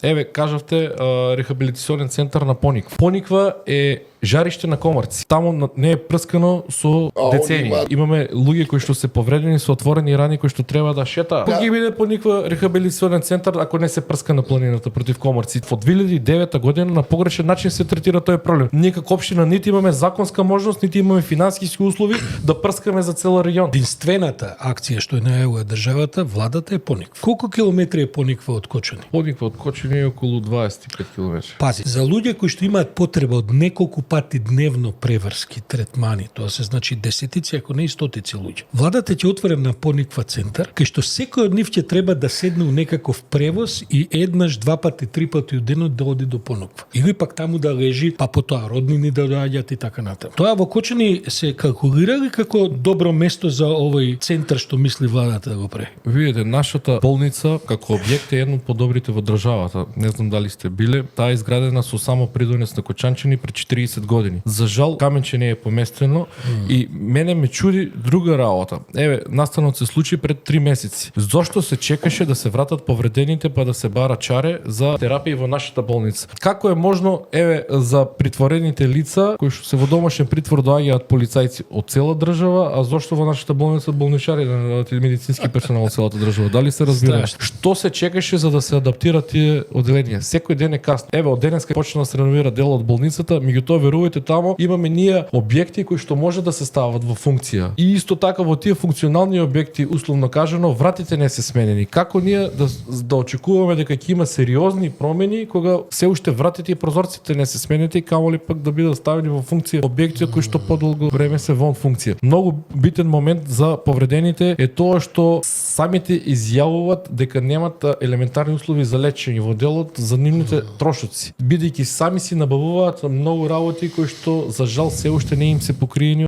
Еве, кажавте рехабилитационен центар на Пониква. Пониква е жариште на комарци. Таму не е прскано со децени. Имаме луѓе кои што се повредени со отворени рани кои што треба да шета. Кој ги биде Пониква рехабилитационен центар ако не се прска на планината против комарци? Во 2009 година на погрешен начин се третира тој проблем. Ние како општина нити имаме законска можност, нити имаме финансиски услови да прскаме за цел регион. Единствената акција што е најавила државата, владата е Пониква. Колку километри е Пониква од Кочани? Пониква од Кочани е околу 25 км. Пази, за луѓе кои што имаат потреба од неколку пати дневно преврски третмани, тоа се значи десетици, ако не и стотици луѓе. Владата ќе отвори на Пониква центар, кај што секој од нив ќе треба да седне у некаков превоз и еднаш, два пати, три пати од денот да оди до Пониква. Или пак таму да лежи, па потоа роднини да доаѓаат и така натаму. Тоа во Кочани се калкулирали како добро место за овој центар што мисли владата да го прави. Видите, нашата болница како објект е едно од подобрите во државата. Не знам дали сте биле. Таа е изградена со само придонес на Кочанчани пред 40 години. За жал, каменче не е поместено и мене ме чуди друга работа. Еве, настанот се случи пред 3 месеци. Зошто се чекаше да се вратат повредените па да се бара чаре за терапија во нашата болница? Како е можно, еве, за притворените лица кои што се во домашен притвор доаѓаат полицајци од цела држава, а зошто во нашата болница болничари и медицински персонал од целата држава? Дали се разбира? Што се чекаше за да се адаптираат тие одделенија? Секој ден е касно. Еве, од денеска почна да се реновира дел од болницата, меѓутоа верувајте, таму имаме ние објекти кои што може да се стават во функција. И исто така во тие функционални објекти, условно кажано, вратите не се сменени. Како ние да очекуваме дека ќе има сериозни промени кога се уште вратите и прозорците не се сменети, камоли пак да бидат ставени во функција објекти кои што подолго време се вон функција. Многу битен момент за повредените е тоа што самите изјавуваат дека немат елементарни услови за лечење во делот за нивните трошоци, бидејќи сами си набавуваат многу работи кои што за жал се уште не им се покриени